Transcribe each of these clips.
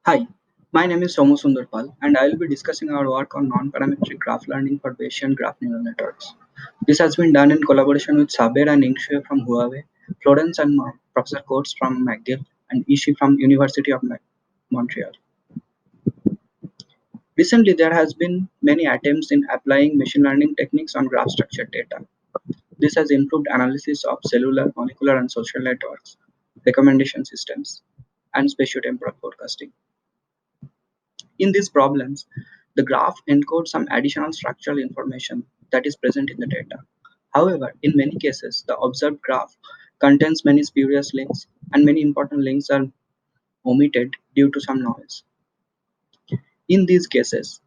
Hi, my name is Soumyasundar and I will be discussing our work on non-parametric graph learning for Bayesian graph neural networks. This has been done in collaboration with Saber and Yingxue from Huawei, Florence and Professor Coates from McGill, and Yishi from University of Montreal. Recently, there has been many attempts in applying machine learning techniques on graph structured data. This has improved analysis of cellular, molecular, and social networks, recommendation systems, and spatiotemporal forecasting. In these problems, the graph encodes some additional structural information that is present in the data. However, in many cases, the observed graph contains many spurious links, and many important links are omitted due to some noise. In these cases,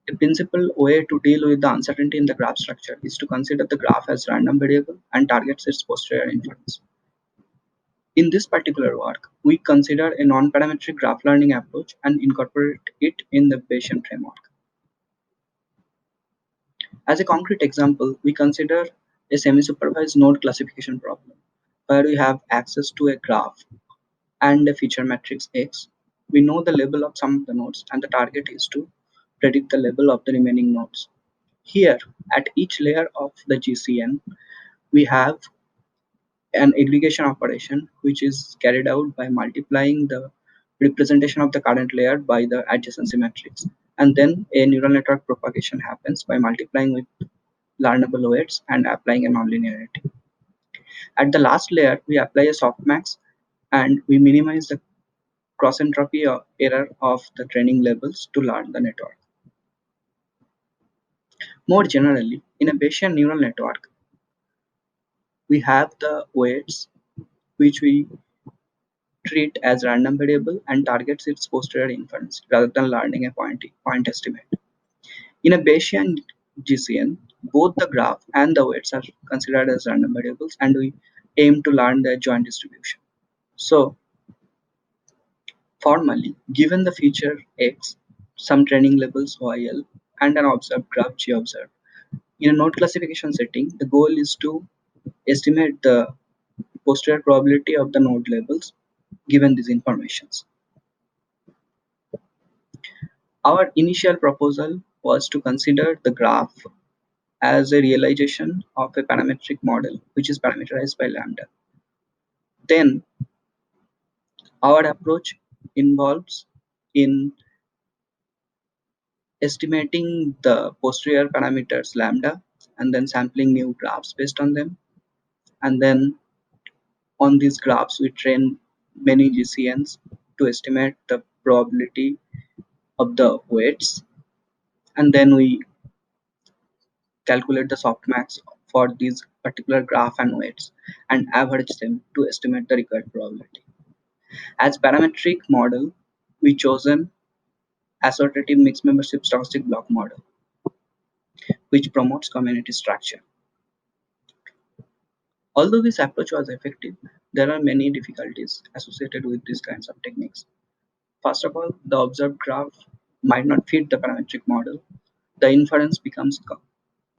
a principal way to deal with the uncertainty in the graph structure is to consider the graph as random variable and targets its posterior inference. In this particular work, we consider a non-parametric graph learning approach and incorporate it in the Bayesian framework. As a concrete example, we consider a semi-supervised node classification problem, where we have access to a graph and a feature matrix X. We know the label of some of the nodes, and the target is to predict the label of the remaining nodes. Here, at each layer of the GCN, we have an aggregation operation which is carried out by multiplying the representation of the current layer by the adjacency matrix, and then a neural network propagation happens by multiplying with learnable weights and applying a nonlinearity. At the last layer, we apply a softmax and we minimize the cross entropy or error of the training levels to learn the network. More generally, in a Bayesian neural network, we have the weights which we treat as random variable and targets its posterior inference rather than learning a point estimate. In a Bayesian GCN, both the graph and the weights are considered as random variables and we aim to learn their joint distribution. So, formally, given the feature X, some training labels YL, and an observed graph G observed, in a node classification setting, the goal is to estimate the posterior probability of the node labels given these informations. Our initial proposal was to consider the graph as a realization of a parametric model which is parameterized by lambda. Then our approach involves in estimating the posterior parameters lambda and then sampling new graphs based on them, and then on these graphs we train many GCNs to estimate the probability of the weights, and then we calculate the softmax for these particular graph and weights and average them to estimate the required probability. As parametric model, we chosen associative mixed membership stochastic block model, which promotes community structure. Although this approach was effective, there are many difficulties associated with these kinds of techniques. First of all, the observed graph might not fit the parametric model. The inference becomes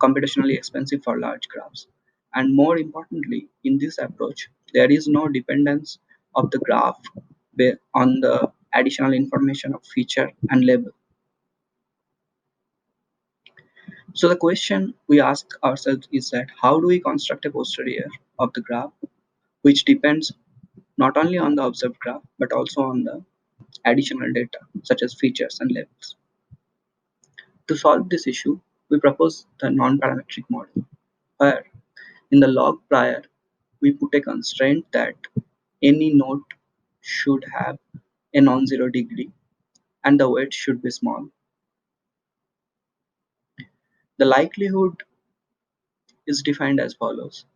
computationally expensive for large graphs. And more importantly, in this approach, there is no dependence of the graph on the additional information of feature and label. So the question we ask ourselves is that how do we construct a posterior of the graph which depends not only on the observed graph but also on the additional data such as features and labels. To solve this issue, we propose the non-parametric model, where in the log prior we put a constraint that any node should have a non-zero degree and the weight should be small. The likelihood is defined as follows.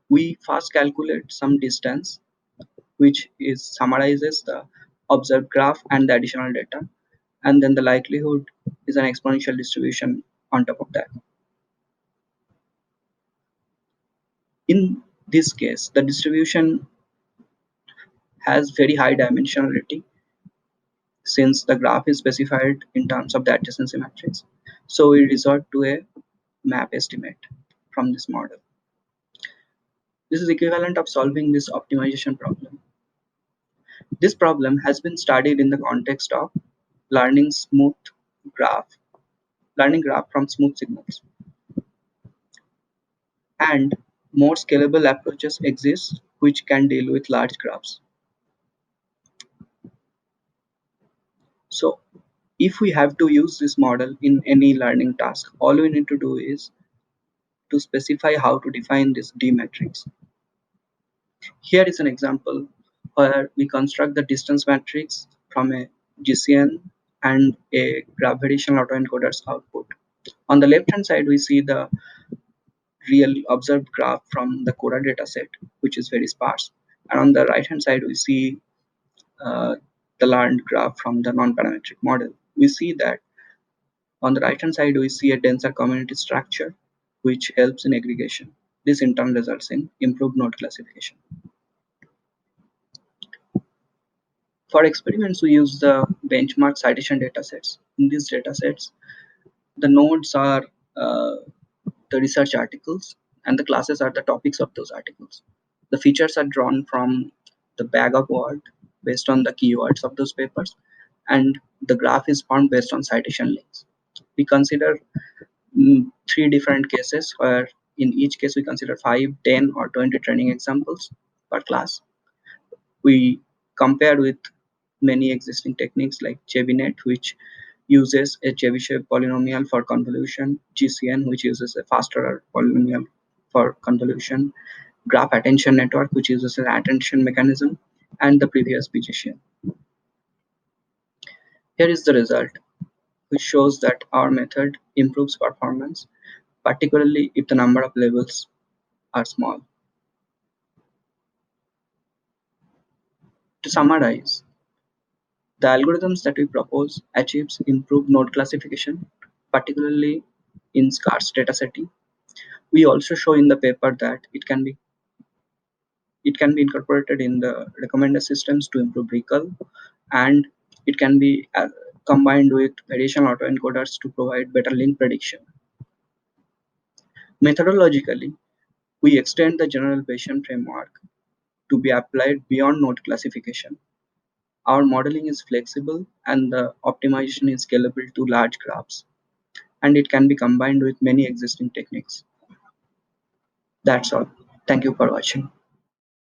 We first calculate some distance which is summarizes the observed graph and the additional data, and then the likelihood is an exponential distribution on top of that. In this case, the distribution has very high dimensionality since the graph is specified in terms of the adjacency matrix. So we resort to a map estimate from this model. This is equivalent of solving this optimization problem. This problem has been studied in the context of learning smooth graph, learning graph from smooth signals, and more scalable approaches exist which can deal with large graphs. So, if we have to use this model in any learning task, all we need to do is to specify how to define this D matrix. Here is an example where we construct the distance matrix from a GCN and a graph variational autoencoder's output. On the left hand side, we see the real observed graph from the Coda dataset, which is very sparse. And on the right hand side, we see uh, the learned graph from the non-parametric model. We see that on the right hand side, we see a denser community structure, which helps in aggregation. This in turn results in improved node classification. For experiments, we use the benchmark citation datasets. In these datasets, the nodes are uh, the research articles and the classes are the topics of those articles. The features are drawn from the bag of word based on the keywords of those papers, and the graph is formed based on citation links. We consider three different cases where in each case we consider 5, 10, or 20 training examples per class. We compared with many existing techniques like Chebinet, which uses a Chebyshev polynomial for convolution, GCN, which uses a faster polynomial for convolution, graph attention network, which uses an attention mechanism, and the previous Bayesian. Here is the result, which shows that our method improves performance, particularly if the number of levels are small. To summarize, the algorithms that we propose achieves improved node classification, particularly in scarce data setting. We also show in the paper that it can be incorporated in the recommender systems to improve recall, and it can be combined with variational autoencoders to provide better link prediction. Methodologically, we extend the general Bayesian framework to be applied beyond node classification. Our modeling is flexible and the optimization is scalable to large graphs, and it can be combined with many existing techniques. That's all. Thank you for watching.